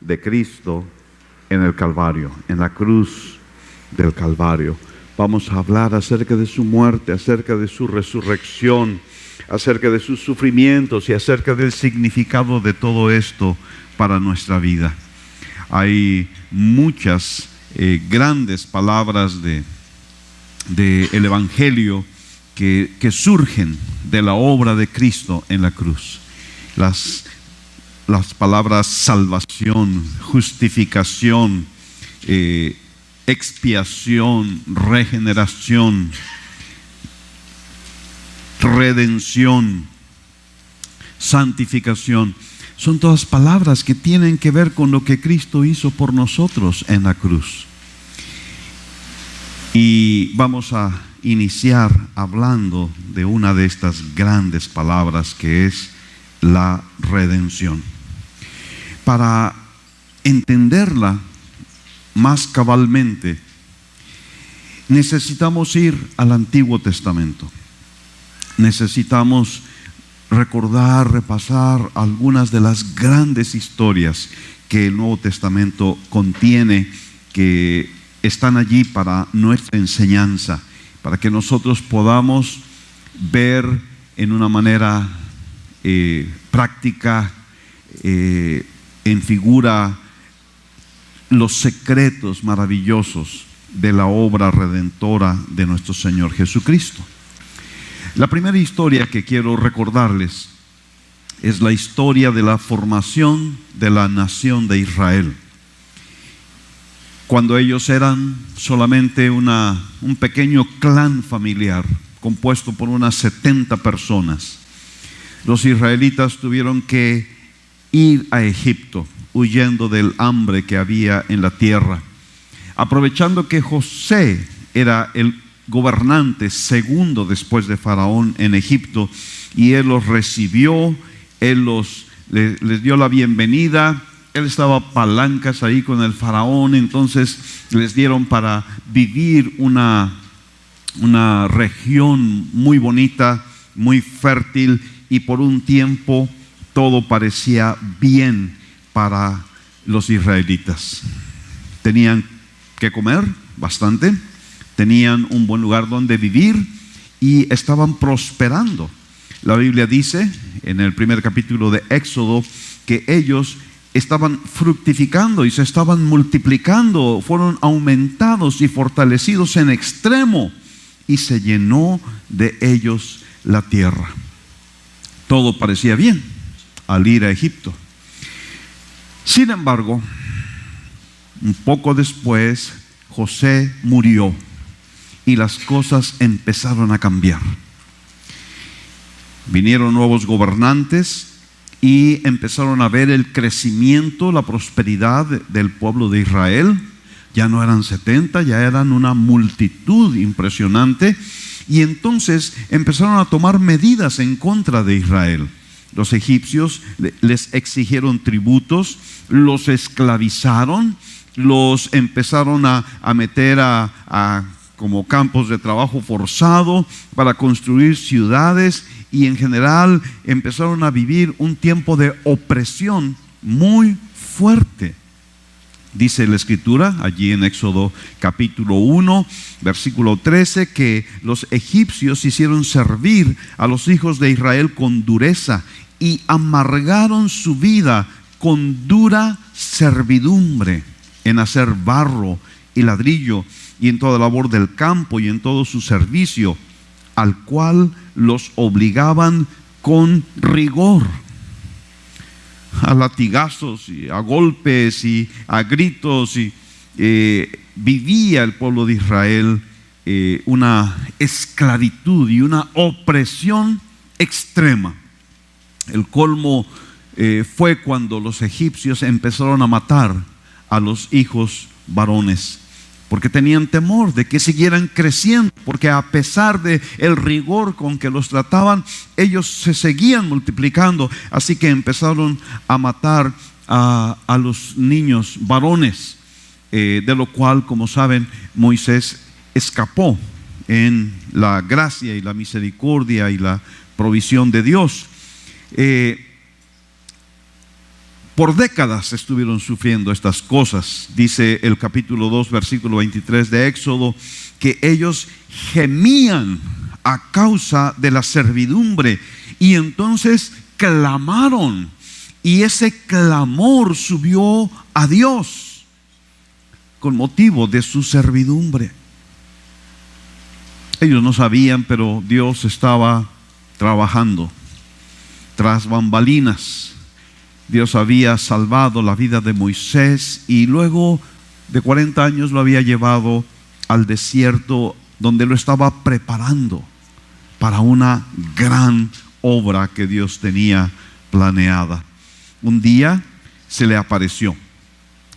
de Cristo en el Calvario, en la cruz del Calvario. Vamos a hablar acerca de su muerte, acerca de su resurrección, acerca de sus sufrimientos y acerca del significado de todo esto para nuestra vida. Hay muchas grandes palabras del Evangelio que surgen de la obra de Cristo en la cruz. Las palabras salvación, justificación, expiación, regeneración, redención, santificación, son todas palabras que tienen que ver con lo que Cristo hizo por nosotros en la cruz. Y vamos a iniciar hablando de una de estas grandes palabras, que es la redención. Para entenderla más cabalmente, necesitamos ir al Antiguo Testamento. Necesitamos recordar, repasar algunas de las grandes historias que el Nuevo Testamento contiene, que están allí para nuestra enseñanza, para que nosotros podamos ver en una manera práctica, en figura, los secretos maravillosos de la obra redentora de nuestro Señor Jesucristo. La primera historia que quiero recordarles es la historia de la formación de la nación de Israel. Cuando ellos eran solamente un pequeño clan familiar compuesto por unas 70 personas, los israelitas tuvieron que ir a Egipto, huyendo del hambre que había en la tierra. Aprovechando que José era el gobernante segundo después de Faraón en Egipto, y él los recibió, les dio la bienvenida. Él estaba palancas ahí con el Faraón, entonces les dieron para vivir una región muy bonita, muy fértil, y por un tiempo todo parecía bien para los israelitas. Tenían que comer bastante, tenían un buen lugar donde vivir y estaban prosperando. La Biblia dice en el primer capítulo de Éxodo que ellos estaban fructificando y se estaban multiplicando, fueron aumentados y fortalecidos en extremo, y se llenó de ellos la tierra. Todo parecía bien al ir a Egipto. Sin embargo, un poco después, José murió y las cosas empezaron a cambiar. Vinieron nuevos gobernantes y empezaron a ver el crecimiento, la prosperidad del pueblo de Israel. Ya no eran 70, ya eran una multitud impresionante. Y entonces empezaron a tomar medidas en contra de Israel. Los egipcios les exigieron tributos, los esclavizaron, los empezaron a meter como campos de trabajo forzado para construir ciudades, y en general empezaron a vivir un tiempo de opresión muy fuerte. Dice la Escritura allí en Éxodo capítulo 1, versículo 13, que los egipcios hicieron servir a los hijos de Israel con dureza y amargaron su vida con dura servidumbre en hacer barro y ladrillo y en toda labor del campo y en todo su servicio, al cual los obligaban con rigor, a latigazos y a golpes y a gritos. Y vivía el pueblo de Israel una esclavitud y una opresión extrema. El colmo fue cuando los egipcios empezaron a matar a los hijos varones, porque tenían temor de que siguieran creciendo, porque a pesar de el rigor con que los trataban, ellos se seguían multiplicando. Así que empezaron a matar a los niños varones, de lo cual, como saben, Moisés escapó en la gracia y la misericordia y la provisión de Dios. Por décadas estuvieron sufriendo estas cosas. Dice el capítulo 2, versículo 23 de Éxodo, que ellos gemían a causa de la servidumbre y entonces clamaron, y ese clamor subió a Dios con motivo de su servidumbre. Ellos no sabían, pero Dios estaba trabajando tras bambalinas. Dios había salvado la vida de Moisés y luego de 40 años lo había llevado al desierto, donde lo estaba preparando para una gran obra que Dios tenía planeada. Un día se le apareció.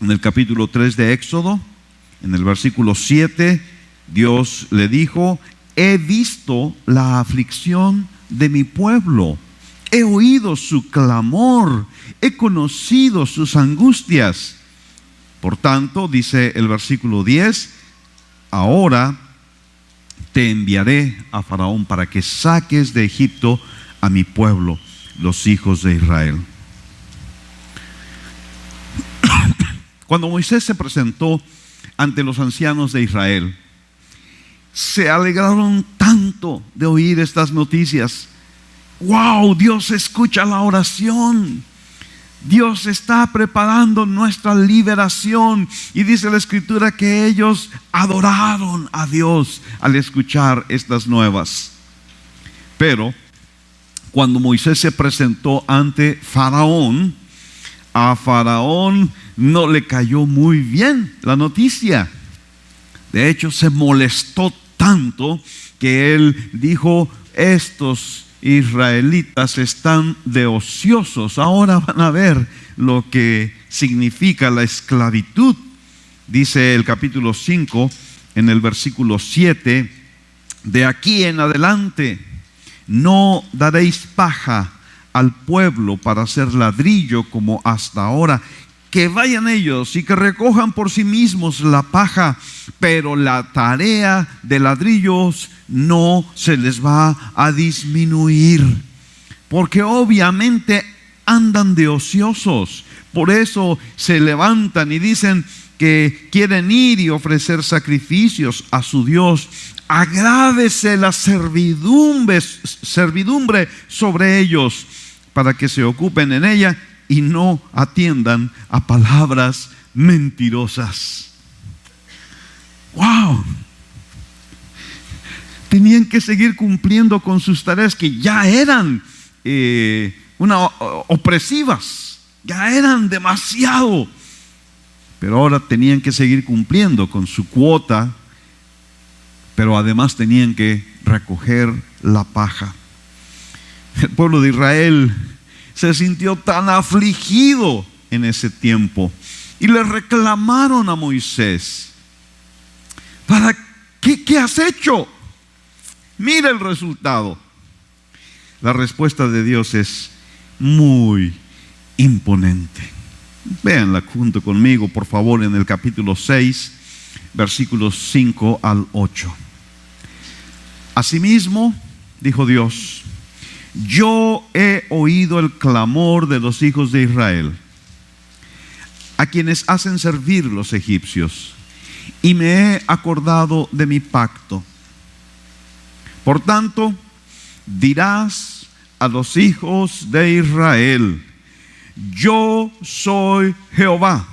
En el capítulo 3 de Éxodo, en el versículo 7, Dios le dijo: he visto la aflicción de mi pueblo, he oído su clamor, he conocido sus angustias. Por tanto, dice el versículo 10, ahora te enviaré a Faraón para que saques de Egipto a mi pueblo, los hijos de Israel. Cuando Moisés se presentó ante los ancianos de Israel, se alegraron tanto de oír estas noticias. ¡Wow! Dios escucha la oración. Dios está preparando nuestra liberación. Y dice la Escritura que ellos adoraron a Dios al escuchar estas nuevas. Pero cuando Moisés se presentó ante Faraón, a Faraón no le cayó muy bien la noticia. De hecho, se molestó tanto que él dijo: estos israelitas están de ociosos, ahora van a ver lo que significa la esclavitud. Dice el capítulo 5 en el versículo 7: de aquí en adelante no daréis paja al pueblo para hacer ladrillo como hasta ahora. Que vayan ellos y que recojan por sí mismos la paja, pero la tarea de ladrillos no se les va a disminuir, porque obviamente andan de ociosos. Por eso se levantan y dicen que quieren ir y ofrecer sacrificios a su Dios. Agrávese la servidumbre sobre ellos, para que se ocupen en ella y no atiendan a palabras mentirosas. ¡Wow! Tenían que seguir cumpliendo con sus tareas, que ya eran opresivas, ya eran demasiado. Pero ahora tenían que seguir cumpliendo con su cuota, pero además tenían que recoger la paja. El pueblo de Israel se sintió tan afligido en ese tiempo y le reclamaron a Moisés: ¿para qué has hecho? Mira el resultado. La respuesta de Dios es muy imponente. Véanla junto conmigo, por favor, en el capítulo 6, versículos 5 al 8. Asimismo, dijo Dios: yo he oído el clamor de los hijos de Israel, a quienes hacen servir los egipcios, y me he acordado de mi pacto. Por tanto, dirás a los hijos de Israel: yo soy Jehová,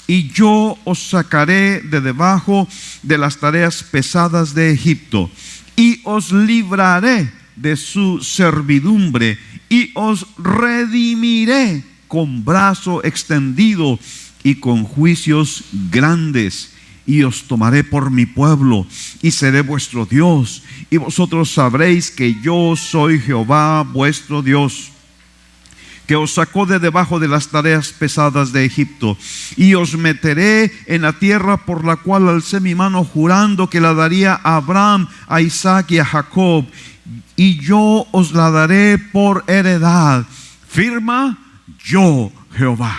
y yo os sacaré de debajo de las tareas pesadas de Egipto, y os libraré de su servidumbre, y os redimiré con brazo extendido y con juicios grandes, y os tomaré por mi pueblo, y seré vuestro Dios, y vosotros sabréis que yo soy Jehová vuestro Dios, que os sacó de debajo de las tareas pesadas de Egipto, y os meteré en la tierra por la cual alcé mi mano jurando que la daría a Abraham, a Isaac y a Jacob, y yo os la daré por heredad. Firma yo Jehová.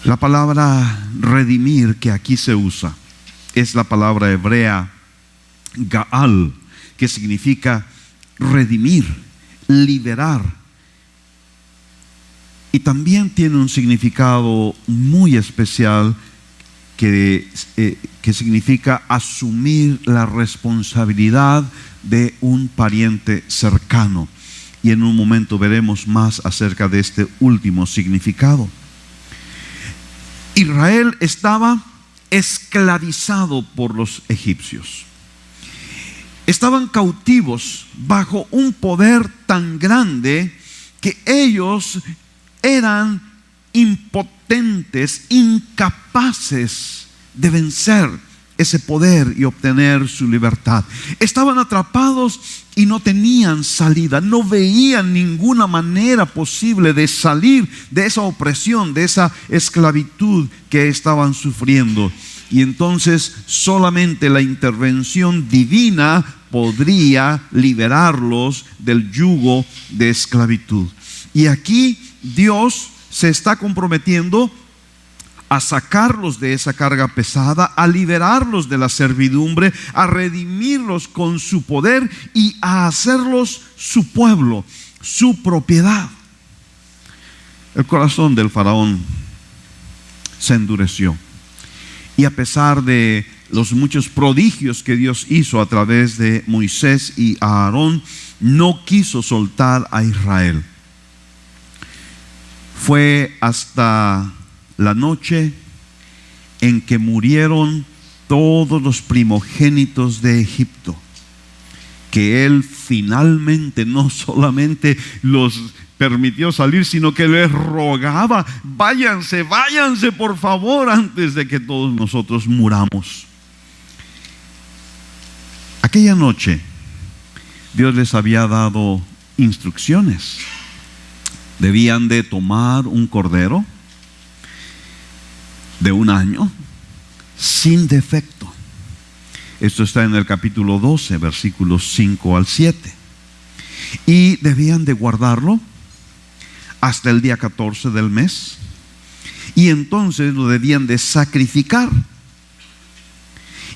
La palabra redimir que aquí se usa es la palabra hebrea Gaal, que significa redimir, liberar. Y también tiene un significado muy especial que significa asumir la responsabilidad de un pariente cercano. Y en un momento veremos más acerca de este último significado. Israel estaba esclavizado por los egipcios. Estaban cautivos bajo un poder tan grande que ellos eran impotentes, incapaces de vencer ese poder y obtener su libertad. Estaban atrapados y no tenían salida, no veían ninguna manera posible de salir de esa opresión, de esa esclavitud que estaban sufriendo. Y entonces solamente la intervención divina podría liberarlos del yugo de esclavitud. Y aquí Dios se está comprometiendo a sacarlos de esa carga pesada, a liberarlos de la servidumbre, a redimirlos con su poder y a hacerlos su pueblo, su propiedad. El corazón del faraón se endureció. Y a pesar de los muchos prodigios que Dios hizo a través de Moisés y Aarón, no quiso soltar a Israel. Fue hasta la noche en que murieron todos los primogénitos de Egipto, que Él finalmente no solamente los permitió salir, sino que les rogaba: váyanse, váyanse por favor, antes de que todos nosotros muramos. Aquella noche Dios les había dado instrucciones. Debían de tomar un cordero de 1 año sin defecto. Esto está en el capítulo 12, versículos 5 al 7. Y debían de guardarlo hasta el día 14 del mes. Y entonces lo debían de sacrificar.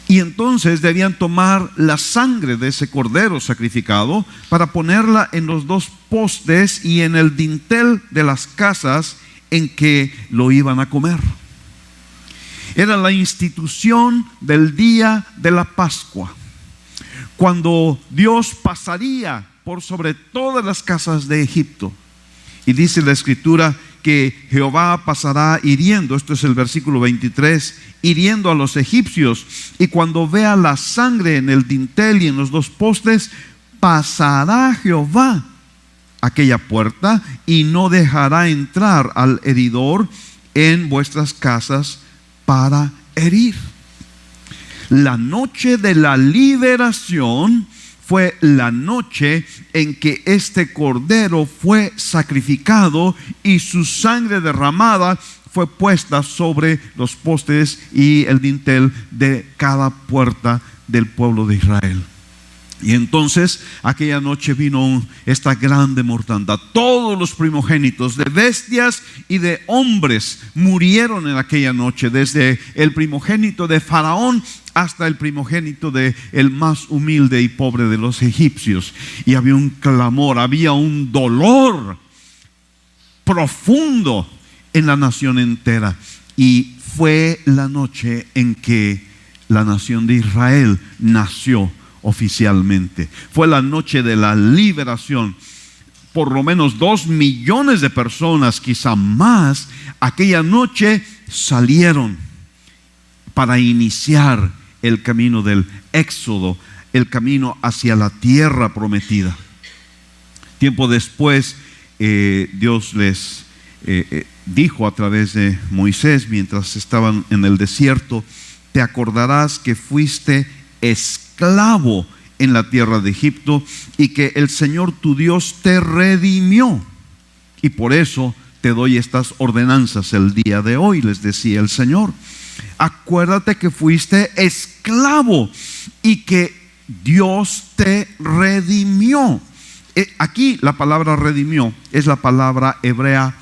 Y entonces debían tomar la sangre de ese cordero sacrificado para ponerla en los 2 postes y en el dintel de las casas en que lo iban a comer. Era la institución del día de la Pascua, cuando Dios pasaría por sobre todas las casas de Egipto. Y dice la Escritura que Jehová pasará hiriendo, esto es el versículo 23, hiriendo a los egipcios, y cuando vea la sangre en el dintel y en los 2 postes, pasará Jehová aquella puerta y no dejará entrar al heridor en vuestras casas para herir. La noche de la liberación fue la noche en que este cordero fue sacrificado y su sangre derramada fue puesta sobre los postes y el dintel de cada puerta del pueblo de Israel. Y entonces aquella noche vino esta grande mortandad. Todos los primogénitos de bestias y de hombres murieron en aquella noche, desde el primogénito de Faraón hasta el primogénito de el más humilde y pobre de los egipcios. Y había un clamor, había un dolor profundo en la nación entera. Y fue la noche en que la nación de Israel nació oficialmente. Fue la noche de la liberación. Por lo menos 2 millones de personas, quizá más, aquella noche salieron para iniciar el camino del éxodo, el camino hacia la tierra prometida. Tiempo después, Dios les dijo a través de Moisés, mientras estaban en el desierto: te acordarás que fuiste esclavo en la tierra de Egipto y que el Señor tu Dios te redimió, y por eso te doy estas ordenanzas el día de hoy, les decía el Señor. Acuérdate que fuiste esclavo y que Dios te redimió. Aquí la palabra redimió es la palabra hebrea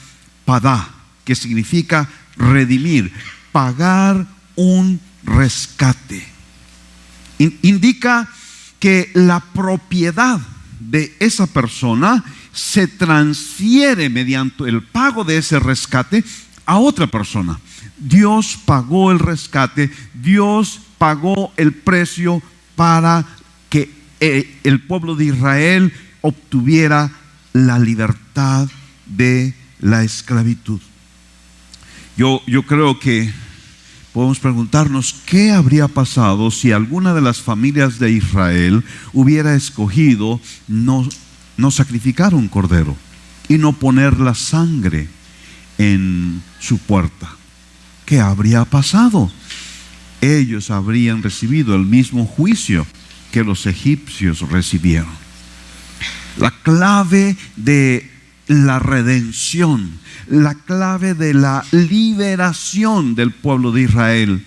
padá, que significa redimir, pagar un rescate. Indica que la propiedad de esa persona se transfiere mediante el pago de ese rescate a otra persona. Dios pagó el rescate, Dios pagó el precio para que el pueblo de Israel obtuviera la libertad de la esclavitud. Yo creo que podemos preguntarnos qué habría pasado si alguna de las familias de Israel hubiera escogido no sacrificar un cordero y no poner la sangre en su puerta. ¿Qué habría pasado? Ellos habrían recibido el mismo juicio que los egipcios recibieron. La clave de la redención, la clave de la liberación del pueblo de Israel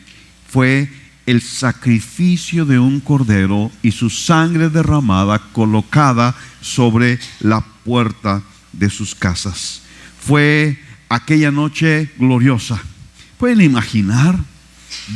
fue el sacrificio de un cordero y su sangre derramada colocada sobre la puerta de sus casas. Fue aquella noche gloriosa. ¿Pueden imaginar?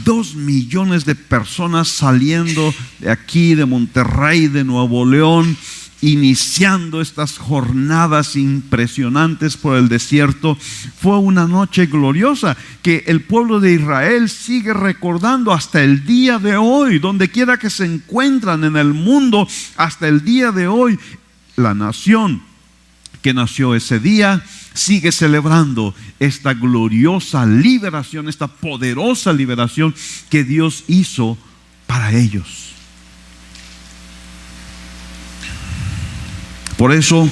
2 millones de personas saliendo de aquí, de Monterrey, de Nuevo León, iniciando estas jornadas impresionantes por el desierto. Fue una noche gloriosa que el pueblo de Israel sigue recordando hasta el día de hoy, donde quiera que se encuentran en el mundo, hasta el día de hoy. La nación que nació ese día sigue celebrando esta gloriosa liberación, esta poderosa liberación que Dios hizo para ellos. Por eso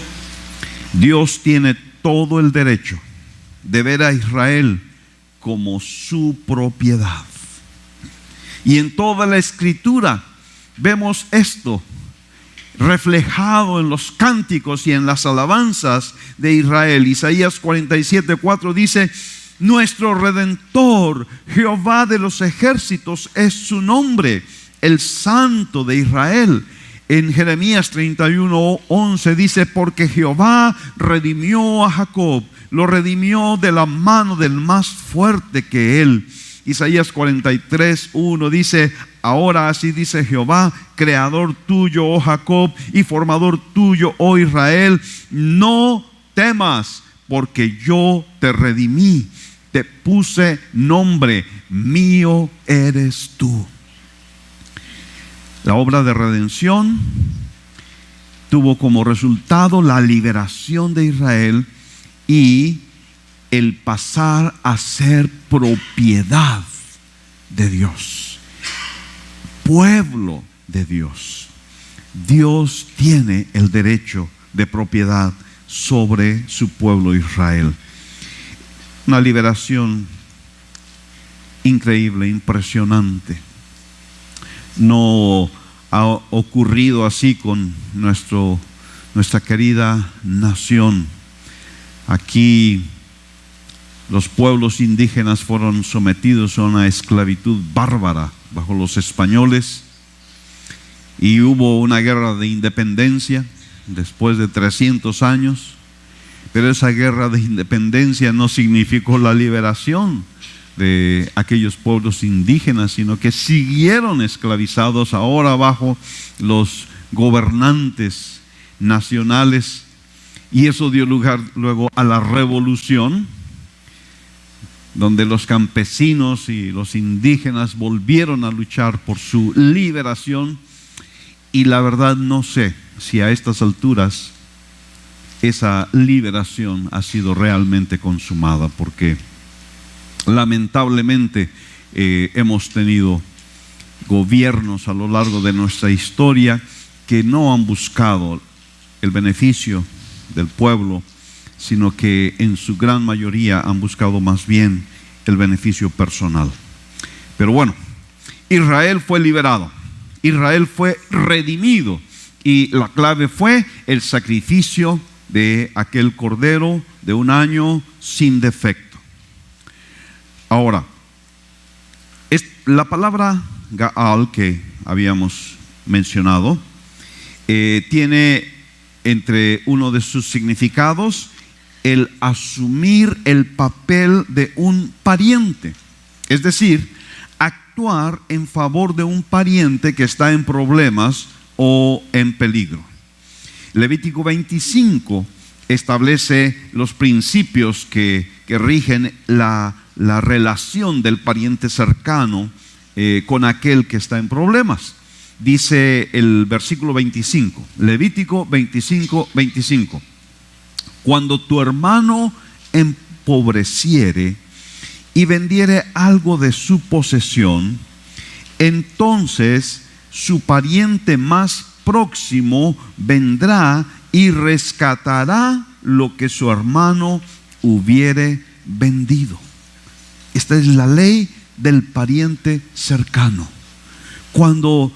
Dios tiene todo el derecho de ver a Israel como su propiedad. Y en toda la Escritura vemos esto reflejado en los cánticos y en las alabanzas de Israel. Isaías 47:4 dice: nuestro Redentor, Jehová de los ejércitos es su nombre, el Santo de Israel. En Jeremías 31:11 dice: porque Jehová redimió a Jacob, lo redimió de la mano del más fuerte que él. Isaías 43:1 dice: ahora así dice Jehová, creador tuyo, oh Jacob, y formador tuyo, oh Israel, no temas, porque yo te redimí, te puse nombre, mío eres tú. La obra de redención tuvo como resultado la liberación de Israel y el pasar a ser propiedad de Dios, pueblo de Dios. Dios tiene el derecho de propiedad sobre su pueblo Israel. Una liberación increíble, impresionante. No ha ocurrido así con nuestra querida nación. Aquí los pueblos indígenas fueron sometidos a una esclavitud bárbara bajo los españoles y hubo una guerra de independencia después de 300 años, pero esa guerra de independencia no significó la liberación de aquellos pueblos indígenas, sino que siguieron esclavizados ahora bajo los gobernantes nacionales, y eso dio lugar luego a la revolución, donde los campesinos y los indígenas volvieron a luchar por su liberación. Y la verdad no sé si a estas alturas esa liberación ha sido realmente consumada, porque lamentablemente hemos tenido gobiernos a lo largo de nuestra historia que no han buscado el beneficio del pueblo, sino que en su gran mayoría han buscado más bien el beneficio personal. Pero bueno, Israel fue liberado, Israel fue redimido, y la clave fue el sacrificio de aquel cordero de un año sin defecto. Ahora, la palabra Gaal que habíamos mencionado tiene entre uno de sus significados el asumir el papel de un pariente, es decir, actuar en favor de un pariente que está en problemas o en peligro. Levítico 25 establece los principios que rigen la relación del pariente cercano con aquel que está en problemas. Dice el versículo 25, Levítico 25, 25. Cuando tu hermano empobreciere y vendiere algo de su posesión, entonces su pariente más próximo vendrá y rescatará lo que su hermano hubiere vendido. Esta es la ley del pariente cercano. Cuando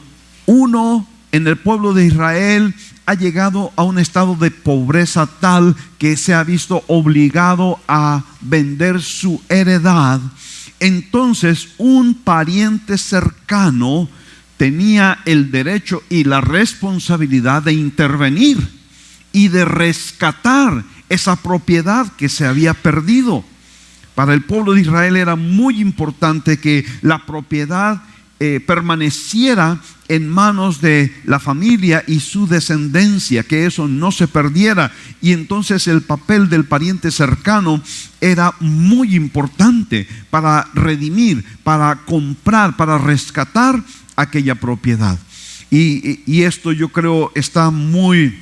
uno en el pueblo de Israel ha llegado a un estado de pobreza tal que se ha visto obligado a vender su heredad, entonces un pariente cercano tenía el derecho y la responsabilidad de intervenir y de rescatar esa propiedad que se había perdido. Para el pueblo de Israel era muy importante que la propiedad permaneciera en manos de la familia y su descendencia, que eso no se perdiera. Y entonces el papel del pariente cercano era muy importante para redimir, para comprar, para rescatar aquella propiedad. Y esto, yo creo, está muy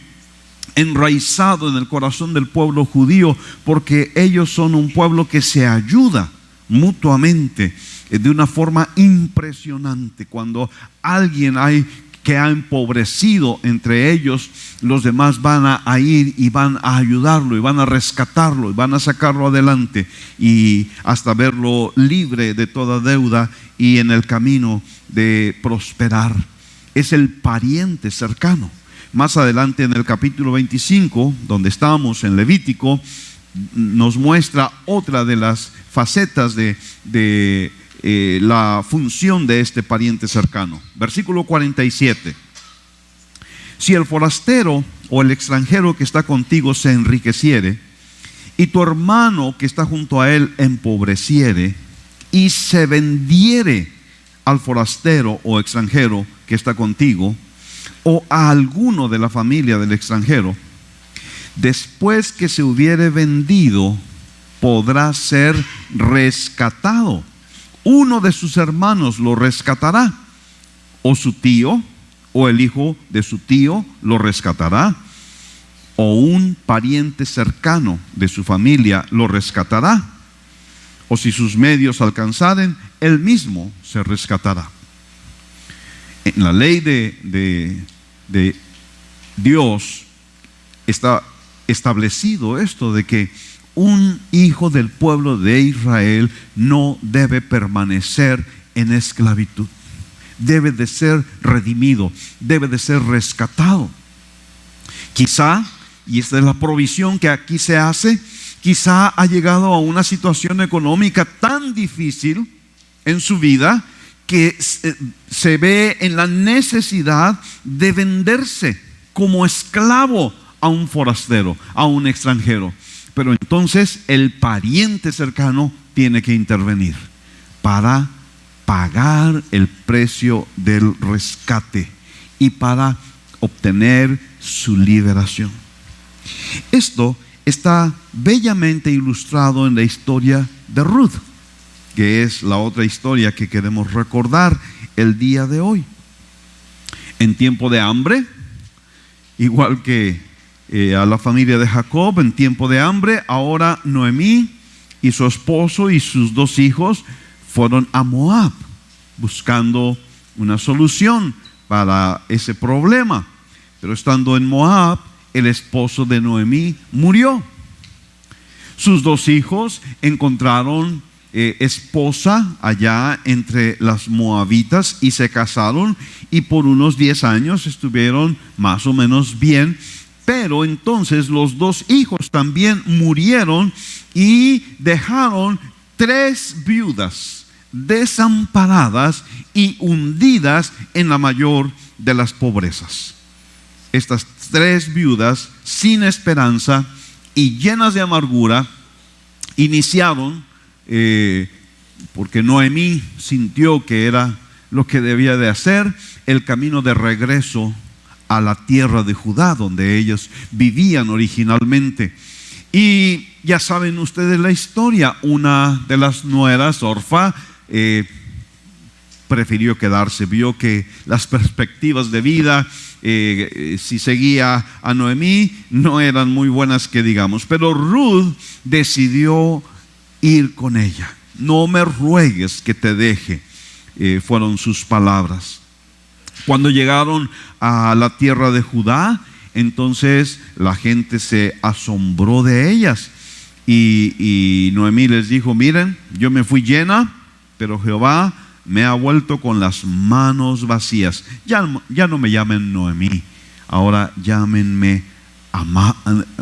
enraizado en el corazón del pueblo judío, porque ellos son un pueblo que se ayuda mutuamente de una forma impresionante. Cuando alguien hay que ha empobrecido entre ellos, los demás van a ir y van a ayudarlo y van a rescatarlo y van a sacarlo adelante y hasta verlo libre de toda deuda y en el camino de prosperar. Es el pariente cercano. Más adelante en el capítulo 25, donde estamos en Levítico, nos muestra otra de las facetas de la función de este pariente cercano. Versículo 47. Si el forastero o el extranjero que está contigo se enriqueciere, y tu hermano que está junto a él empobreciere, y se vendiere al forastero o extranjero que está contigo, o a alguno de la familia del extranjero, después que se hubiere vendido, podrá ser rescatado. Uno de sus hermanos lo rescatará, o su tío, o el hijo de su tío lo rescatará, o un pariente cercano de su familia lo rescatará, o si sus medios alcanzaren, él mismo se rescatará. En la ley de Dios está establecido esto de que un hijo del pueblo de Israel no debe permanecer en esclavitud. Debe de ser redimido, debe de ser rescatado. Quizá, y esta es la provisión que aquí se hace, quizá ha llegado a una situación económica tan difícil en su vida que se ve en la necesidad de venderse como esclavo a un forastero, a un extranjero. Pero entonces el pariente cercano tiene que intervenir para pagar el precio del rescate y para obtener su liberación. Esto está bellamente ilustrado en la historia de Ruth, que es la otra historia que queremos recordar el día de hoy. En tiempo de hambre, igual que a la familia de Jacob, en tiempo de hambre, ahora Noemí y su esposo y sus dos hijos fueron a Moab buscando una solución para ese problema. Pero estando en Moab, el esposo de Noemí murió. Sus dos hijos encontraron esposa allá entre las moabitas y se casaron, y por unos 10 años estuvieron más o menos bien. Pero entonces los dos hijos también murieron y dejaron 3 viudas desamparadas y hundidas en la mayor de las pobrezas. Estas 3 viudas sin esperanza y llenas de amargura iniciaron, porque Noemí sintió que era lo que debía de hacer, el camino de regreso a la tierra de Judá, donde ellos vivían originalmente. Y ya saben ustedes la historia. Una de las nueras, Orfa, prefirió quedarse. Vio que las perspectivas de vida, si seguía a Noemí, no eran muy buenas que digamos. Pero Ruth decidió ir con ella. No me ruegues que te deje, fueron sus palabras. Cuando llegaron a la tierra de Judá, entonces la gente se asombró de ellas. Y Noemí les dijo: miren, yo me fui llena, pero Jehová me ha vuelto con las manos vacías. Ya no me llamen Noemí, ahora llámenme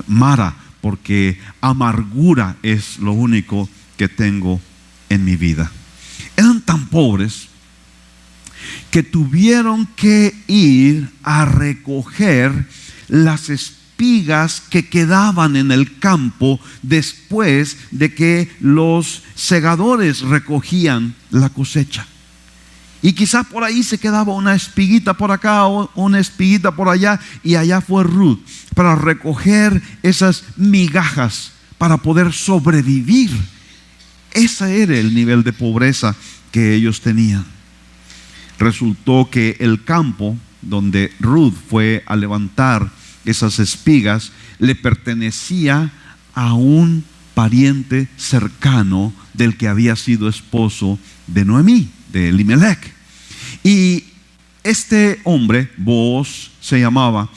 Mara, porque amargura es lo único que tengo en mi vida. Eran tan pobres que tuvieron que ir a recoger las espigas que quedaban en el campo después de que los segadores recogían la cosecha. Y quizá por ahí se quedaba una espiguita por acá o una espiguita por allá, y allá fue Ruth para recoger esas migajas para poder sobrevivir. Ese era el nivel de pobreza que ellos tenían. Resultó que el campo donde Ruth fue a levantar esas espigas le pertenecía a un pariente cercano del que había sido esposo de Noemí, de Elimelech. Y este hombre, Booz se llamaba,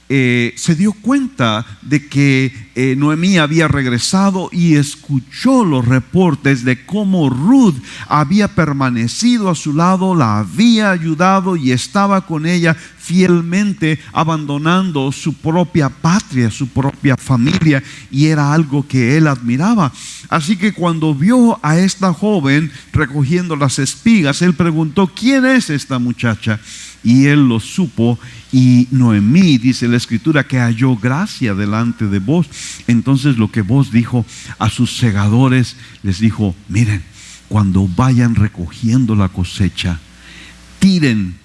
se dio cuenta de que Noemí había regresado y escuchó los reportes de cómo Ruth había permanecido a su lado, la había ayudado y estaba con ella fielmente, abandonando su propia patria, su propia familia, y era algo que él admiraba. Así que cuando vio a esta joven recogiendo las espigas, él preguntó: ¿quién es esta muchacha? Y él lo supo. Y Noemí, dice la escritura, que halló gracia delante de Booz. Entonces lo que Booz dijo a sus segadores, les dijo: miren, cuando vayan recogiendo la cosecha, tiren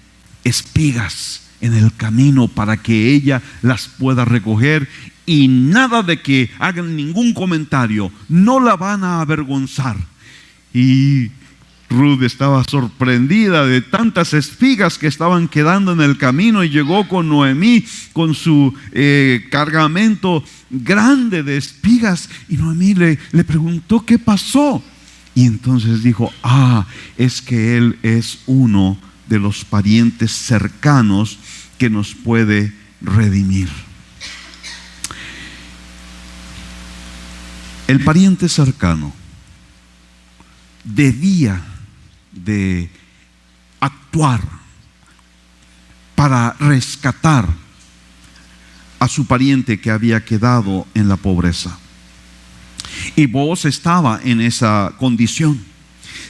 espigas en el camino para que ella las pueda recoger, y nada de que hagan ningún comentario, no la van a avergonzar. Y Ruth estaba sorprendida de tantas espigas que estaban quedando en el camino, y llegó con Noemí con su cargamento grande de espigas, y Noemí le preguntó qué pasó. Y entonces dijo: es que él es uno de los parientes cercanos que nos puede redimir. El pariente cercano debía de actuar para rescatar a su pariente que había quedado en la pobreza. Y Booz estaba en esa condición.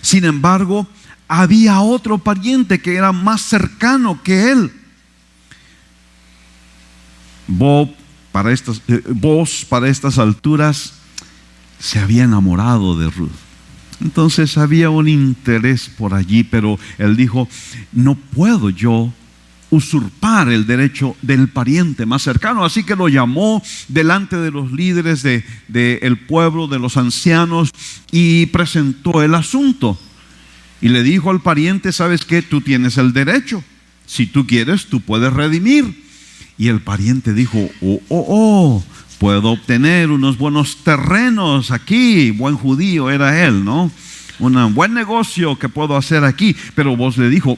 Sin embargo, había otro pariente que era más cercano que él. Booz para estas alturas se había enamorado de Ruth. Entonces había un interés por allí, pero él dijo: no puedo yo usurpar el derecho del pariente más cercano. Así que lo llamó delante de los líderes del pueblo, de los ancianos, y presentó el asunto. Y le dijo al pariente: ¿sabes qué? Tú tienes el derecho. Si tú quieres, tú puedes redimir. Y el pariente dijo: puedo obtener unos buenos terrenos aquí. Buen judío era él, ¿no? Un buen negocio que puedo hacer aquí. Pero Booz le dijo: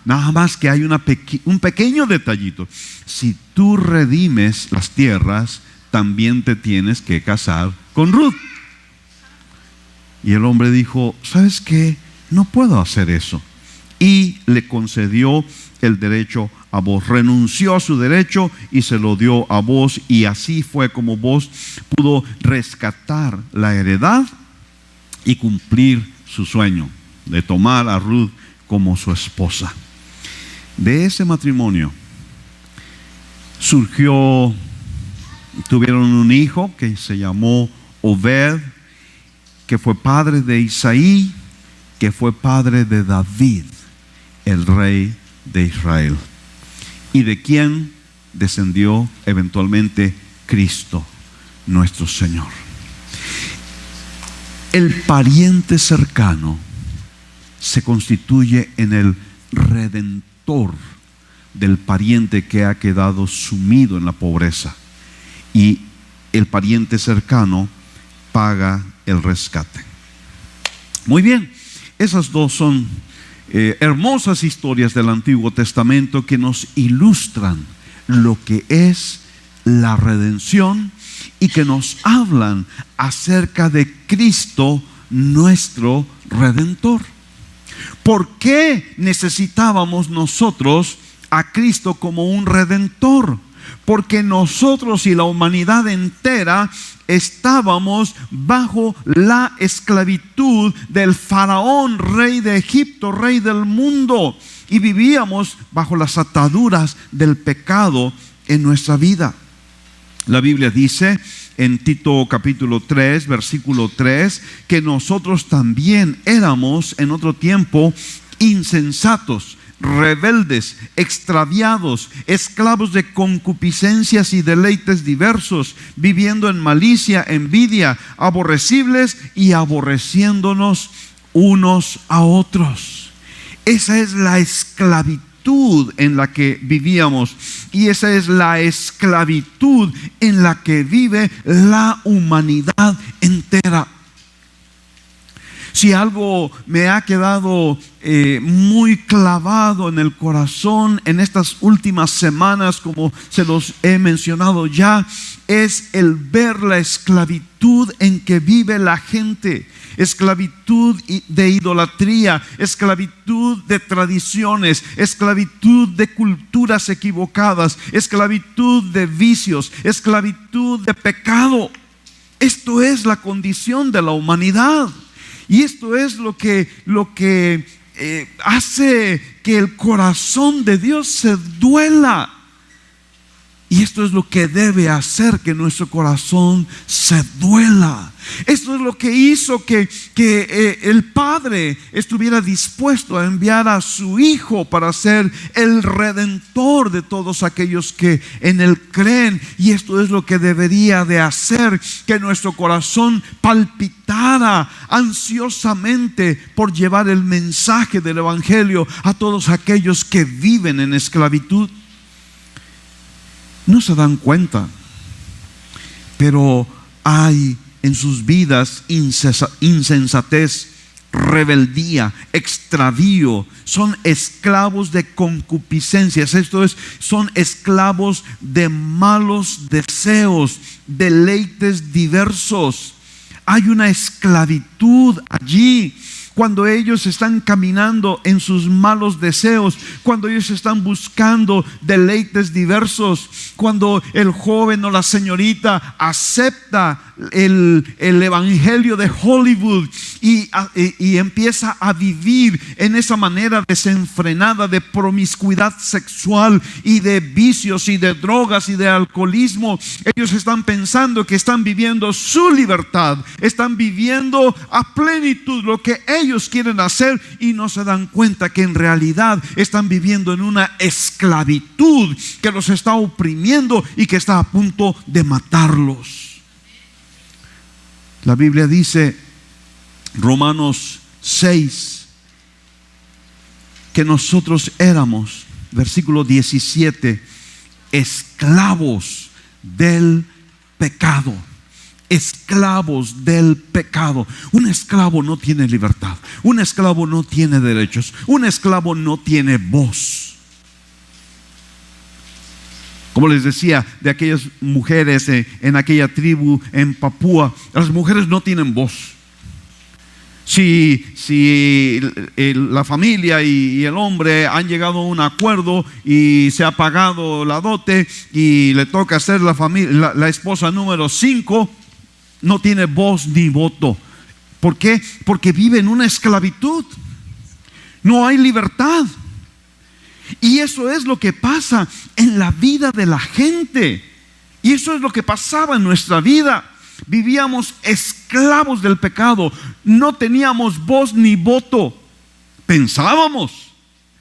nada más que hay un pequeño detallito. Si tú redimes las tierras, también te tienes que casar con Ruth. Y el hombre dijo: ¿sabes qué? No puedo hacer eso. Y le concedió el derecho a Booz. Renunció a su derecho y se lo dio a Booz. Y así fue como Booz pudo rescatar la heredad y cumplir su sueño de tomar a Ruth como su esposa. De ese matrimonio tuvieron un hijo que se llamó Obed, que fue padre de Isaí, que fue padre de David, el rey de Israel. ¿Y de quién descendió eventualmente Cristo, nuestro Señor. El pariente cercano se constituye en el redentor del pariente que ha quedado sumido en la pobreza, y el pariente cercano paga el rescate. Muy bien, esas dos son hermosas historias del Antiguo Testamento que nos ilustran lo que es la redención y que nos hablan acerca de Cristo, nuestro Redentor. ¿Por qué necesitábamos nosotros a Cristo como un Redentor? Porque nosotros y la humanidad entera estábamos bajo la esclavitud del faraón, rey de Egipto, rey del mundo, y vivíamos bajo las ataduras del pecado en nuestra vida. La Biblia dice en Tito capítulo 3, versículo 3, que nosotros también éramos en otro tiempo insensatos, rebeldes, extraviados, esclavos de concupiscencias y deleites diversos, viviendo en malicia, envidia, aborrecibles y aborreciéndonos unos a otros. Esa es la esclavitud en la que vivíamos, y esa es la esclavitud en la que vive la humanidad entera. Si algo me ha quedado muy clavado en el corazón en estas últimas semanas, como se los he mencionado ya, es el ver la esclavitud en que vive la gente. Esclavitud de idolatría, esclavitud de tradiciones, esclavitud de culturas equivocadas, esclavitud de vicios, esclavitud de pecado. Esto es la condición de la humanidad. Y esto es lo que hace que el corazón de Dios se duela. Y esto es lo que debe hacer que nuestro corazón se duela. Esto es lo que hizo que el Padre estuviera dispuesto a enviar a su Hijo para ser el Redentor de todos aquellos que en Él creen. Y esto es lo que debería de hacer que nuestro corazón palpitara ansiosamente por llevar el mensaje del Evangelio a todos aquellos que viven en esclavitud. No se dan cuenta, pero hay en sus vidas insensatez, rebeldía, extravío. Son esclavos de concupiscencias. Esto es, son esclavos de malos deseos, deleites diversos. Hay una esclavitud allí. Cuando ellos están caminando en sus malos deseos, cuando ellos están buscando deleites diversos, cuando el joven o la señorita acepta el evangelio de Hollywood y empieza a vivir en esa manera desenfrenada de promiscuidad sexual y de vicios y de drogas y de alcoholismo, ellos están pensando que están viviendo su libertad, están viviendo a plenitud lo que ellos quieren hacer, y no se dan cuenta que en realidad están viviendo en una esclavitud que los está oprimiendo y que está a punto de matarlos. La Biblia dice, Romanos 6, que nosotros éramos, versículo 17, esclavos del pecado. Esclavos del pecado. Un esclavo no tiene libertad. Un esclavo no tiene derechos. Un esclavo no tiene voz. Como les decía, de aquellas mujeres en aquella tribu en Papúa, las mujeres no tienen voz. Si la familia y el hombre han llegado a un acuerdo y se ha pagado la dote y le toca ser la esposa número 5, no tiene voz ni voto. ¿Por qué? Porque vive en una esclavitud. No hay libertad. Y eso es lo que pasa en la vida de la gente. Y eso es lo que pasaba en nuestra vida. Vivíamos esclavos del pecado. No teníamos voz ni voto. Pensábamos,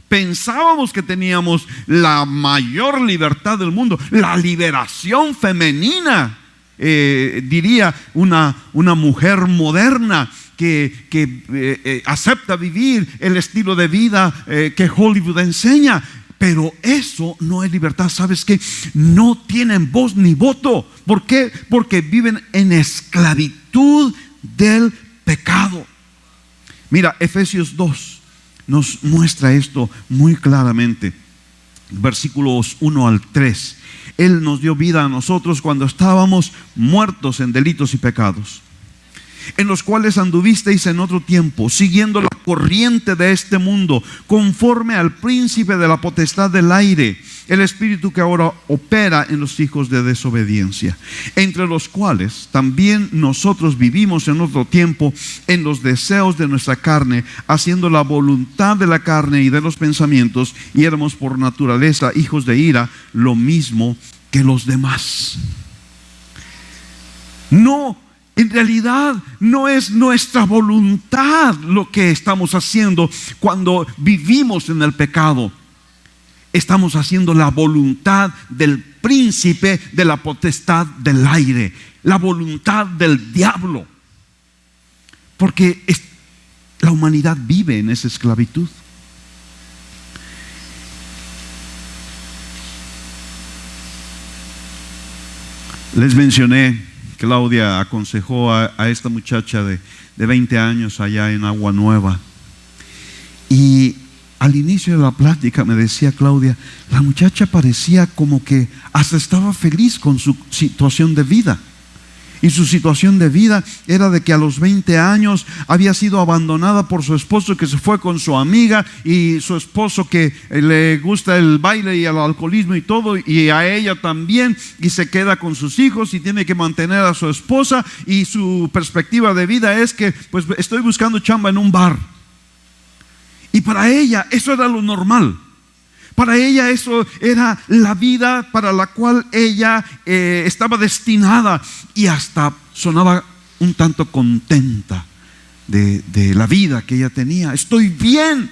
Pensábamos que teníamos la mayor libertad del mundo, la liberación femenina, diría una mujer moderna que acepta vivir el estilo de vida que Hollywood enseña. Pero eso no es libertad. ¿Sabes qué? No tienen voz ni voto. ¿Por qué? Porque viven en esclavitud del pecado. Mira, Efesios 2 nos muestra esto muy claramente. Versículos 1 al 3. Él nos dio vida a nosotros cuando estábamos muertos en delitos y pecados, en los cuales anduvisteis en otro tiempo, siguiendo la corriente de este mundo, conforme al príncipe de la potestad del aire, el espíritu que ahora opera en los hijos de desobediencia, entre los cuales también nosotros vivimos en otro tiempo en los deseos de nuestra carne, haciendo la voluntad de la carne y de los pensamientos, y éramos por naturaleza hijos de ira, lo mismo que los demás. En realidad no es nuestra voluntad lo que estamos haciendo cuando vivimos en el pecado. Estamos haciendo la voluntad del príncipe de la potestad del aire, la voluntad del diablo. Porque la humanidad vive en esa esclavitud. Les mencioné, Claudia aconsejó a esta muchacha de 20 años allá en Agua Nueva. Y al inicio de la plática me decía Claudia, la muchacha parecía como que hasta estaba feliz con su situación de vida. Y su situación de vida era de que a los 20 años había sido abandonada por su esposo, que se fue con su amiga, y su esposo que le gusta el baile y el alcoholismo y todo, y a ella también, y se queda con sus hijos y tiene que mantener a su esposa, y su perspectiva de vida es que pues estoy buscando chamba en un bar. Y para ella eso era lo normal. Para ella eso era la vida para la cual ella estaba destinada, y hasta sonaba un tanto contenta de la vida que ella tenía. Estoy bien.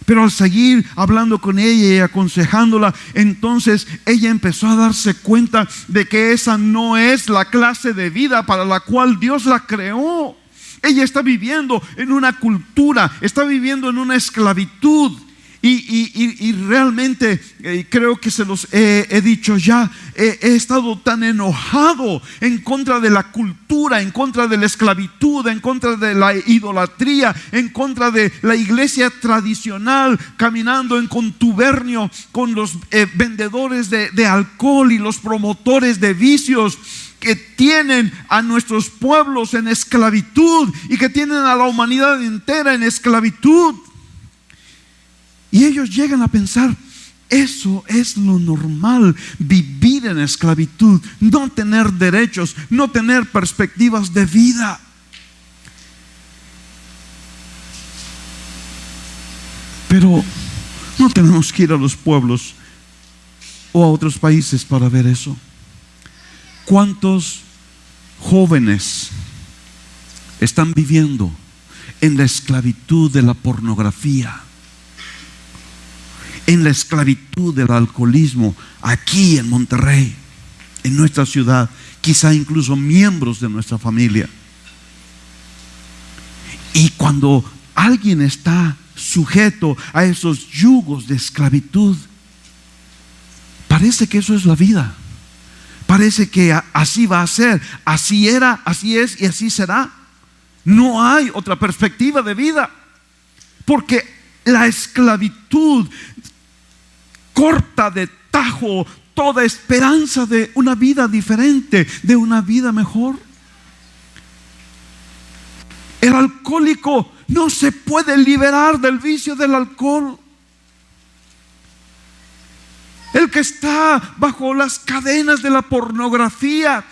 Pero al seguir hablando con ella y aconsejándola, entonces ella empezó a darse cuenta de que esa no es la clase de vida para la cual Dios la creó. Ella está viviendo en una cultura, está viviendo en una esclavitud. Y realmente creo que se los he dicho ya, he estado tan enojado en contra de la cultura, en contra de la esclavitud, en contra de la idolatría, en contra de la iglesia tradicional, caminando en contubernio con los vendedores de alcohol y los promotores de vicios, que tienen a nuestros pueblos en esclavitud y que tienen a la humanidad entera en esclavitud. Y ellos llegan a pensar, eso es lo normal, vivir en esclavitud, no tener derechos, no tener perspectivas de vida. Pero no tenemos que ir a los pueblos o a otros países para ver eso. ¿Cuántos jóvenes están viviendo en la esclavitud de la pornografía, en la esclavitud del alcoholismo, aquí en Monterrey, en nuestra ciudad, quizá incluso miembros de nuestra familia? Y cuando alguien está sujeto a esos yugos de esclavitud, parece que eso es la vida. Parece que así va a ser, así era, así es y así será. No hay otra perspectiva de vida, porque la esclavitud corta de tajo toda esperanza de una vida diferente, de una vida mejor. El alcohólico no se puede liberar del vicio del alcohol. El que está bajo las cadenas de la pornografía,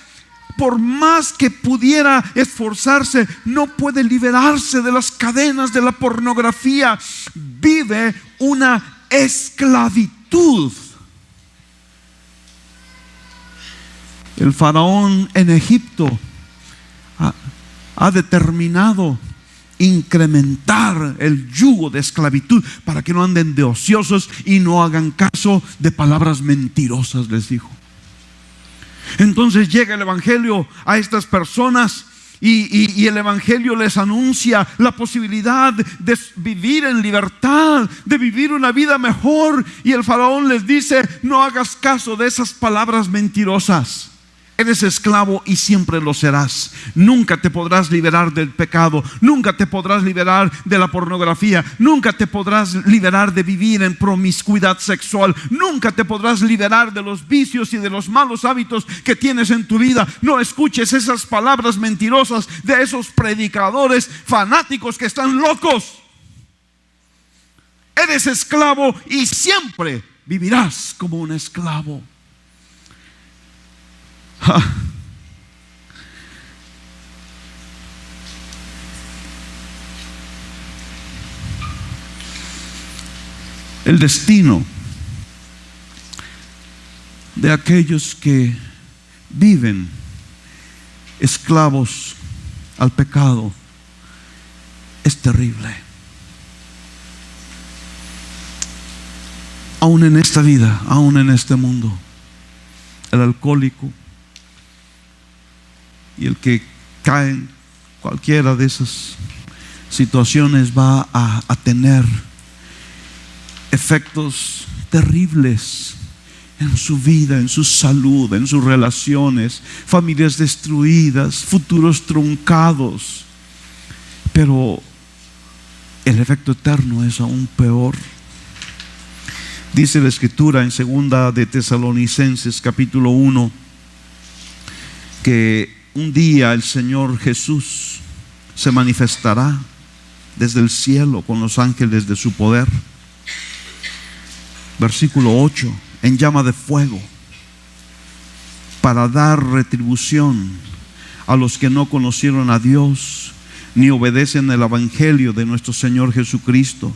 por más que pudiera esforzarse, no puede liberarse de las cadenas de la pornografía. Vive una esclavitud. El faraón en Egipto ha determinado incrementar el yugo de esclavitud para que no anden de ociosos y no hagan caso de palabras mentirosas, les dijo. Entonces llega el evangelio a estas personas y el evangelio les anuncia la posibilidad de vivir en libertad, de vivir una vida mejor. Y el faraón les dice: no hagas caso de esas palabras mentirosas. Eres esclavo y siempre lo serás. Nunca te podrás liberar del pecado. Nunca te podrás liberar de la pornografía. Nunca te podrás liberar de vivir en promiscuidad sexual. Nunca te podrás liberar de los vicios y de los malos hábitos que tienes en tu vida. No escuches esas palabras mentirosas de esos predicadores fanáticos que están locos. Eres esclavo y siempre vivirás como un esclavo. El destino de aquellos que viven esclavos al pecado es terrible. Aún en esta vida, aún en este mundo, el alcohólico y el que cae en cualquiera de esas situaciones va a tener efectos terribles en su vida, en su salud, en sus relaciones, familias destruidas, futuros truncados. Pero el efecto eterno es aún peor. Dice la Escritura en 2 de Tesalonicenses capítulo 1 que un día el Señor Jesús se manifestará desde el cielo con los ángeles de su poder. Versículo 8: en llama de fuego, para dar retribución a los que no conocieron a Dios ni obedecen el evangelio de nuestro Señor Jesucristo,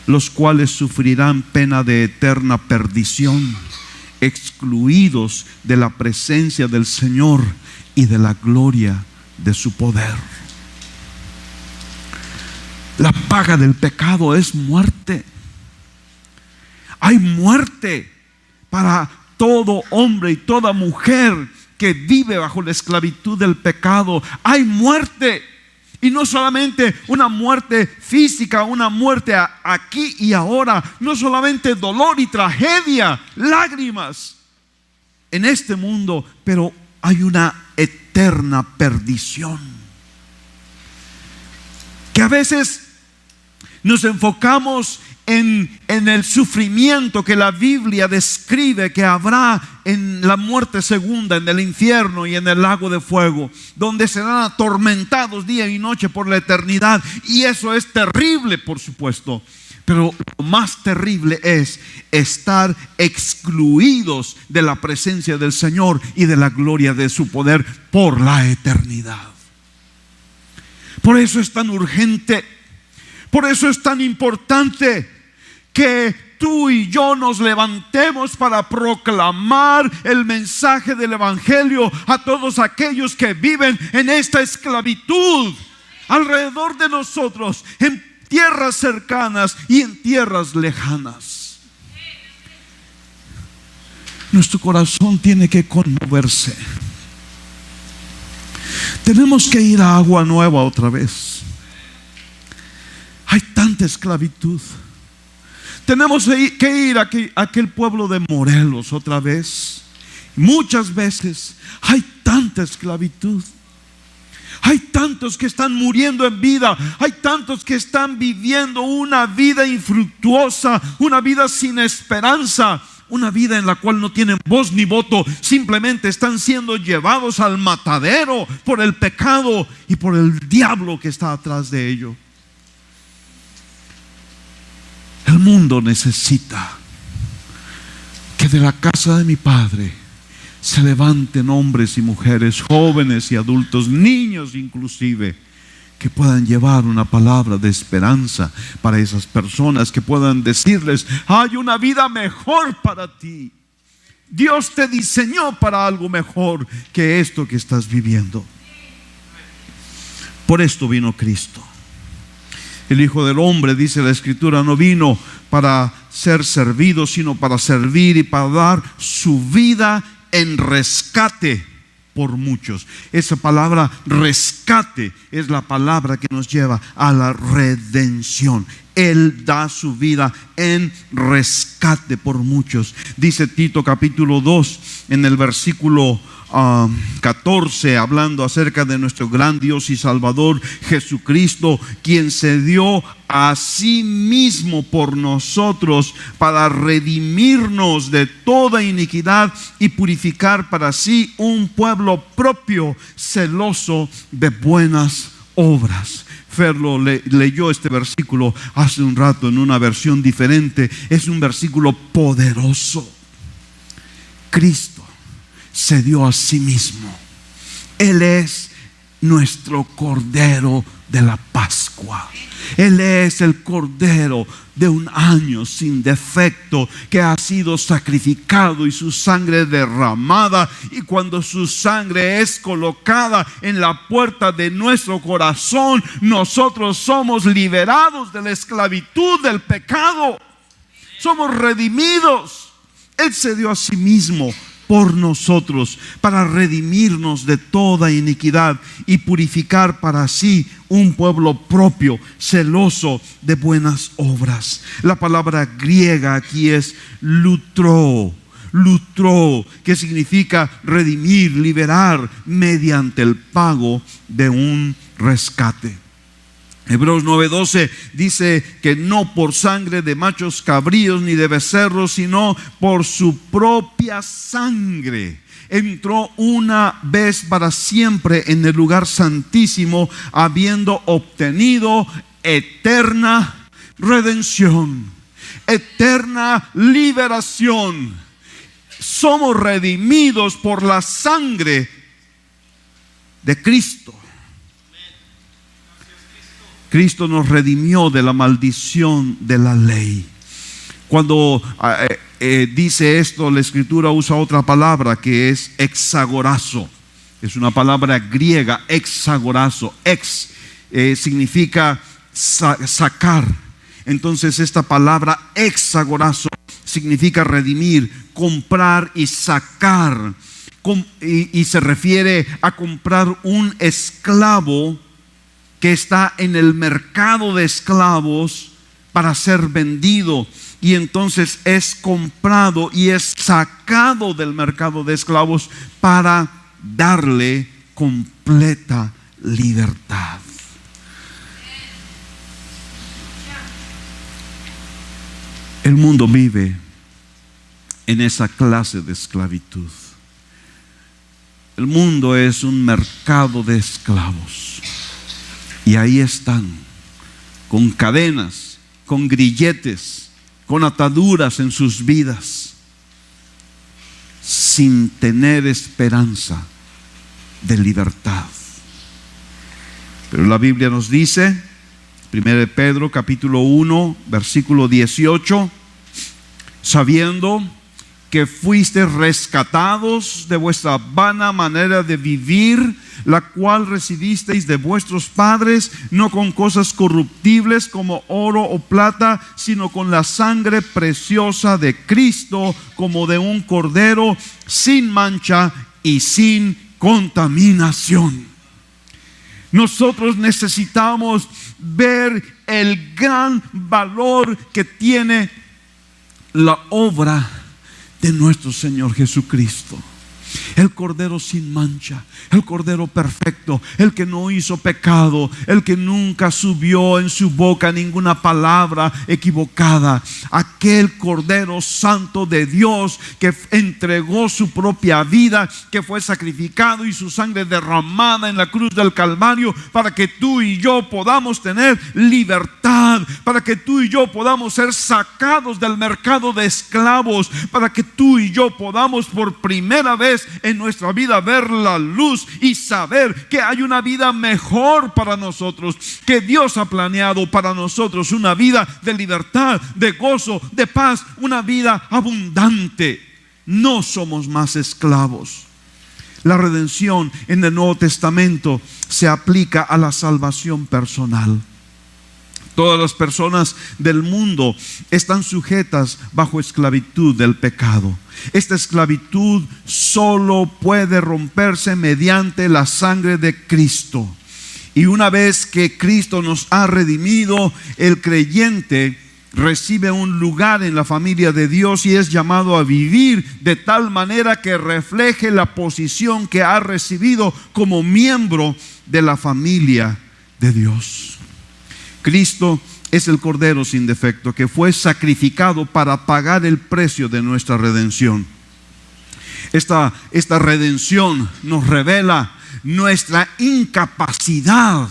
los cuales sufrirán pena de eterna perdición, excluidos de la presencia del Señor y de la gloria de su poder. La paga del pecado es muerte. Hay muerte para todo hombre y toda mujer que vive bajo la esclavitud del pecado. Hay muerte. Y no solamente una muerte física, una muerte aquí y ahora. No solamente dolor y tragedia, lágrimas en este mundo, pero hay una eterna perdición. Que a veces nos enfocamos en el sufrimiento que la Biblia describe que habrá en la muerte segunda, en el infierno y en el lago de fuego, donde serán atormentados día y noche por la eternidad. Y eso es terrible, por supuesto. Pero lo más terrible es estar excluidos de la presencia del Señor y de la gloria de su poder por la eternidad. Por eso es tan urgente, por eso es tan importante que tú y yo nos levantemos para proclamar el mensaje del evangelio a todos aquellos que viven en esta esclavitud alrededor de nosotros, en tierras cercanas y en tierras lejanas. Nuestro corazón tiene que conmoverse. Tenemos que ir a agua nueva otra vez. Hay tanta esclavitud. Tenemos que ir a aquel pueblo de Morelos otra vez. Muchas veces hay tanta esclavitud. Hay tantos que están muriendo en vida. Hay tantos que están viviendo una vida infructuosa, una vida sin esperanza, una vida en la cual no tienen voz ni voto. Simplemente están siendo llevados al matadero por el pecado y por el diablo que está atrás de ello. El mundo necesita que de la casa de mi Padre se levanten hombres y mujeres, jóvenes y adultos, niños inclusive, que puedan llevar una palabra de esperanza para esas personas, que puedan decirles: hay una vida mejor para ti. Dios te diseñó para algo mejor que esto que estás viviendo. Por esto vino Cristo. El Hijo del Hombre, dice la Escritura, no vino para ser servido, sino para servir y para dar su vida en rescate por muchos. Esa palabra rescate es la palabra que nos lleva a la redención. Él da su vida en rescate por muchos. Dice Tito capítulo 2 en el versículo 14, hablando acerca de nuestro gran Dios y Salvador Jesucristo, quien se dio a sí mismo por nosotros para redimirnos de toda iniquidad y purificar para sí un pueblo propio, celoso de buenas obras. Ferlo leyó este versículo hace un rato en una versión diferente. Es un versículo poderoso. Cristo se dio a sí mismo. Él es nuestro Cordero de la Pascua. Él es el Cordero de un año sin defecto, que ha sido sacrificado y su sangre derramada. Y cuando su sangre es colocada en la puerta de nuestro corazón, nosotros somos liberados de la esclavitud del pecado. Somos redimidos. Él se dio a sí mismo por nosotros, para redimirnos de toda iniquidad y purificar para sí un pueblo propio, celoso de buenas obras. La palabra griega aquí es lutro, que significa redimir, liberar mediante el pago de un rescate. Hebreos 9:12 dice que no por sangre de machos cabríos ni de becerros, sino por su propia sangre entró una vez para siempre en el lugar santísimo, habiendo obtenido eterna redención, eterna liberación. Somos redimidos por la sangre de Cristo. Cristo nos redimió de la maldición de la ley. Cuando dice esto, la Escritura usa otra palabra que es exagorazo. Es una palabra griega, exagorazo. Significa sacar. Entonces esta palabra exagorazo significa redimir, comprar y sacar. Y se refiere a comprar un esclavo que está en el mercado de esclavos para ser vendido, y entonces es comprado y es sacado del mercado de esclavos para darle completa libertad. El mundo vive en esa clase de esclavitud. El mundo es un mercado de esclavos. Y ahí están, con cadenas, con grilletes, con ataduras en sus vidas, sin tener esperanza de libertad. Pero la Biblia nos dice, 1 Pedro capítulo 1, versículo 18, sabiendo que fuisteis rescatados de vuestra vana manera de vivir, la cual recibisteis de vuestros padres, no con cosas corruptibles como oro o plata, sino con la sangre preciosa de Cristo, como de un cordero sin mancha y sin contaminación. Nosotros necesitamos ver el gran valor que tiene la obra de nuestro Señor Jesucristo. El Cordero sin mancha, el Cordero perfecto, el que no hizo pecado, el que nunca subió en su boca ninguna palabra equivocada. Aquel Cordero santo de Dios que entregó su propia vida, que fue sacrificado y su sangre derramada en la cruz del Calvario para que tú y yo podamos tener libertad, para que tú y yo podamos ser sacados del mercado de esclavos, para que tú y yo podamos por primera vez en nuestra vida ver la luz y saber que hay una vida mejor para nosotros, que Dios ha planeado para nosotros una vida de libertad, de gozo, de paz, una vida abundante. No somos más esclavos. La redención en el Nuevo Testamento se aplica a la salvación personal. Todas las personas del mundo están sujetas bajo esclavitud del pecado. Esta esclavitud solo puede romperse mediante la sangre de Cristo. Y una vez que Cristo nos ha redimido, el creyente recibe un lugar en la familia de Dios y es llamado a vivir de tal manera que refleje la posición que ha recibido como miembro de la familia de Dios. Cristo es el Cordero sin defecto que fue sacrificado para pagar el precio de nuestra redención. Esta redención nos revela nuestra incapacidad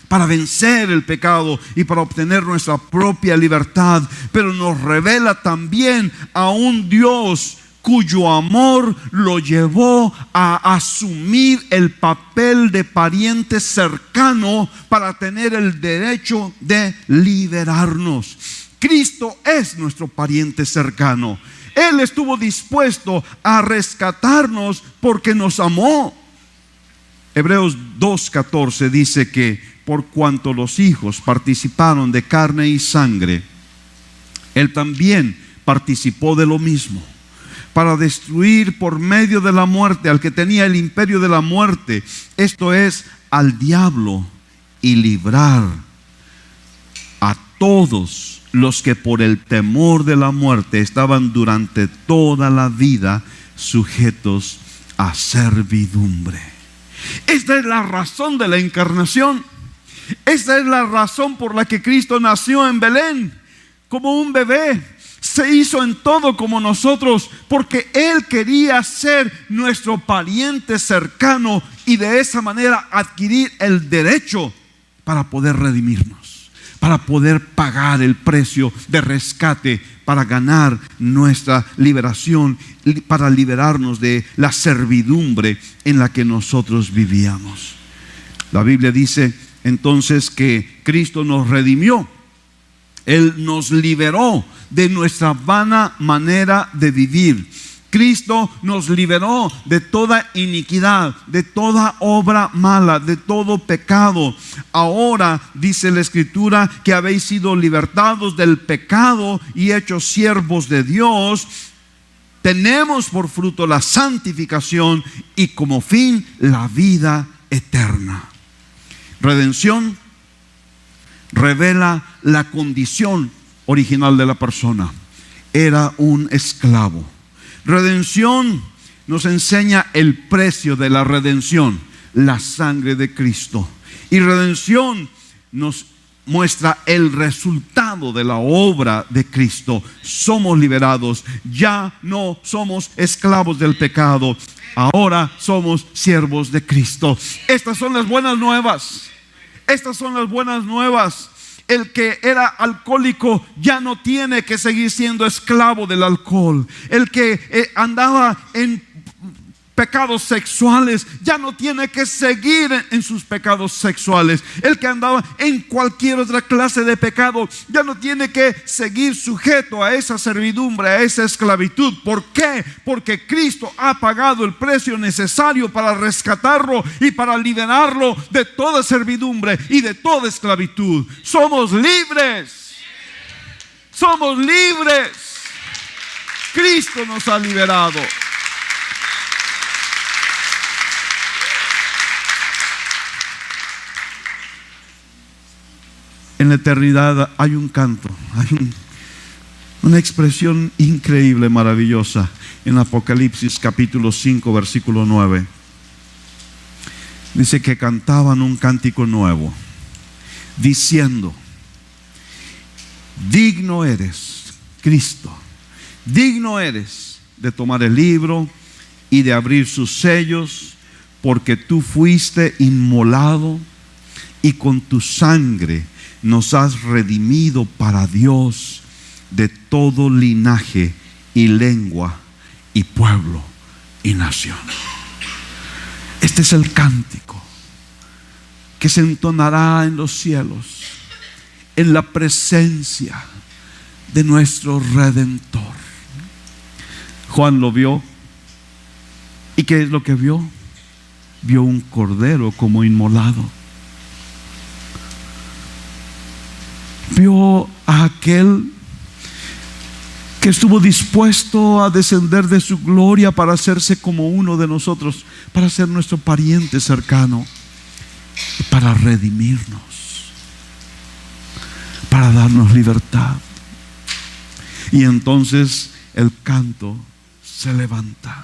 para vencer el pecado y para obtener nuestra propia libertad, pero nos revela también a un Dios cuyo amor lo llevó a asumir el papel de pariente cercano para tener el derecho de liberarnos. Cristo es nuestro pariente cercano. Él estuvo dispuesto a rescatarnos porque nos amó. Hebreos 2:14 dice que por cuanto los hijos participaron de carne y sangre, Él también participó de lo mismo, para destruir por medio de la muerte al que tenía el imperio de la muerte, esto es, al diablo, y librar a todos los que por el temor de la muerte estaban durante toda la vida sujetos a servidumbre. Esta es la razón de la encarnación. Esta es la razón por la que Cristo nació en Belén, como un bebé. Se hizo en todo como nosotros, porque Él quería ser nuestro pariente cercano y de esa manera adquirir el derecho para poder redimirnos, para poder pagar el precio de rescate, para ganar nuestra liberación, para liberarnos de la servidumbre en la que nosotros vivíamos. La Biblia dice entonces que Cristo nos redimió. Él nos liberó de nuestra vana manera de vivir. Cristo nos liberó de toda iniquidad, de toda obra mala, de todo pecado. Ahora dice la Escritura que habéis sido libertados del pecado y hechos siervos de Dios. Tenemos por fruto la santificación y como fin la vida eterna. Redención revela la condición original de la persona. Era un esclavo. Redención nos enseña el precio de la redención, la sangre de Cristo. Y redención nos muestra el resultado de la obra de Cristo. Somos liberados, ya no somos esclavos del pecado, ahora somos siervos de Cristo. Estas son las buenas nuevas. Estas son las buenas nuevas. El que era alcohólico ya no tiene que seguir siendo esclavo del alcohol. El que andaba en pecados sexuales ya no tiene que seguir en sus pecados sexuales. El que andaba en cualquier otra clase de pecado ya no tiene que seguir sujeto a esa servidumbre, a esa esclavitud. ¿Por qué? Porque Cristo ha pagado el precio necesario para rescatarlo y para liberarlo de toda servidumbre y de toda esclavitud. Somos libres. Somos libres. Cristo nos ha liberado. En la eternidad hay un canto, hay una expresión increíble, maravillosa, en Apocalipsis capítulo 5, versículo 9. Dice que cantaban un cántico nuevo, diciendo: digno eres, Cristo, digno eres de tomar el libro y de abrir sus sellos, porque tú fuiste inmolado y con tu sangre nos has redimido para Dios de todo linaje y lengua y pueblo y nación. Este es el cántico que se entonará en los cielos, en la presencia de nuestro Redentor. Juan lo vio. ¿Y qué es lo que vio? Vio un cordero como inmolado. vio a aquel que estuvo dispuesto a descender de su gloria para hacerse como uno de nosotros, para ser nuestro pariente cercano, y para redimirnos, para darnos libertad. Y entonces el canto se levanta: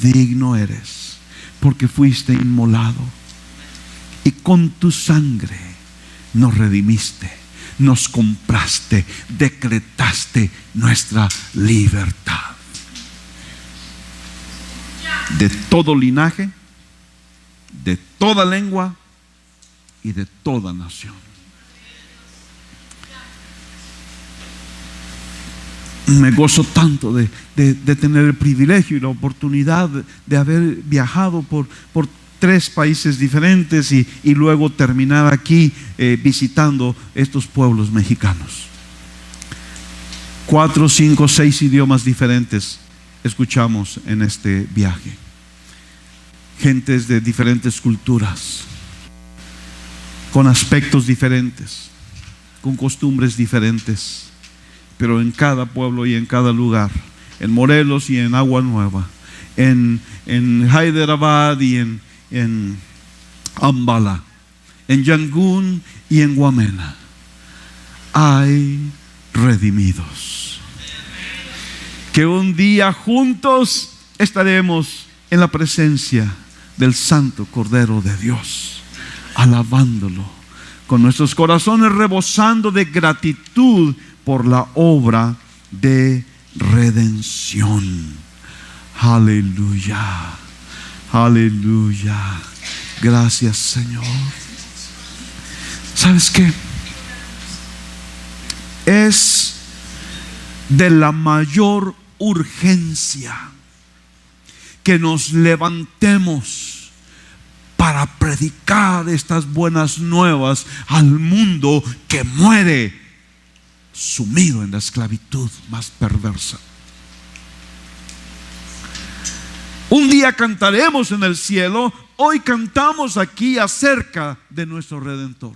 digno eres, porque fuiste inmolado, y con tu sangre nos redimiste, nos compraste, decretaste nuestra libertad. De todo linaje, de toda lengua y de toda nación. Me gozo tanto de tener el privilegio y la oportunidad de haber viajado por 3 países diferentes y luego terminar aquí visitando estos pueblos mexicanos. 4, 5, 6 idiomas diferentes escuchamos en este viaje. Gentes de diferentes culturas, con aspectos diferentes, con costumbres diferentes, pero en cada pueblo y en cada lugar, en Morelos y en Agua Nueva, en Hyderabad y en Ambala, en Yangon y en Guamena, hay redimidos, que un día juntos estaremos en la presencia del Santo Cordero de Dios, alabándolo, con nuestros corazones rebosando de gratitud por la obra de redención. Aleluya, aleluya. Gracias, Señor. ¿Sabes qué? Es de la mayor urgencia que nos levantemos para predicar estas buenas nuevas al mundo que muere sumido en la esclavitud más perversa. Un día cantaremos en el cielo. Hoy cantamos aquí acerca de nuestro Redentor.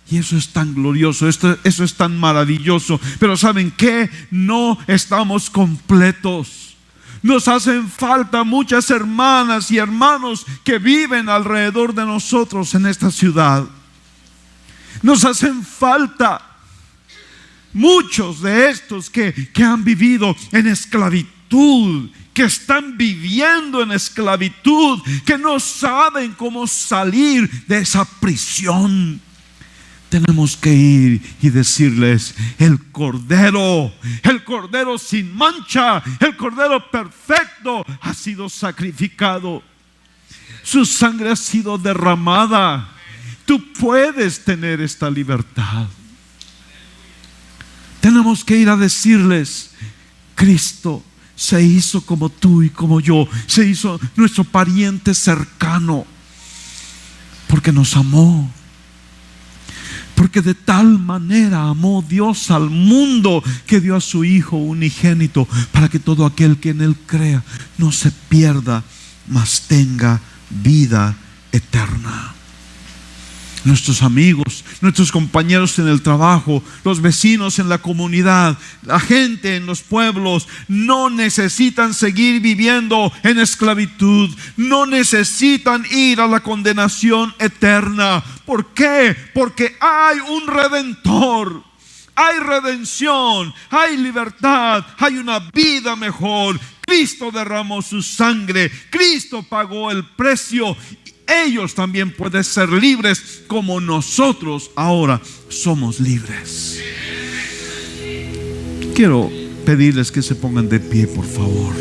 Y eso es tan glorioso, eso es tan maravilloso. Pero ¿saben qué? No estamos completos. Nos hacen falta muchas hermanas y hermanos que viven alrededor de nosotros en esta ciudad. Nos hacen falta muchos de estos que han vivido en esclavitud, que están viviendo en esclavitud, que no saben cómo salir de esa prisión. Tenemos que ir y decirles: el Cordero sin mancha, el Cordero perfecto ha sido sacrificado. Su sangre ha sido derramada. Tú puedes tener esta libertad. Tenemos que ir a decirles: Cristo se hizo como tú y como yo, se hizo nuestro pariente cercano, porque nos amó. Porque de tal manera amó Dios al mundo que dio a su Hijo unigénito, para que todo aquel que en Él crea no se pierda, mas tenga vida eterna. Nuestros amigos, nuestros compañeros en el trabajo, los vecinos en la comunidad, la gente en los pueblos, no necesitan seguir viviendo en esclavitud, no necesitan ir a la condenación eterna. ¿Por qué? Porque hay un Redentor, hay redención, hay libertad, hay una vida mejor. Cristo derramó su sangre, Cristo pagó el precio. Ellos también pueden ser libres como nosotros ahora somos libres. Quiero pedirles que se pongan de pie, por favor.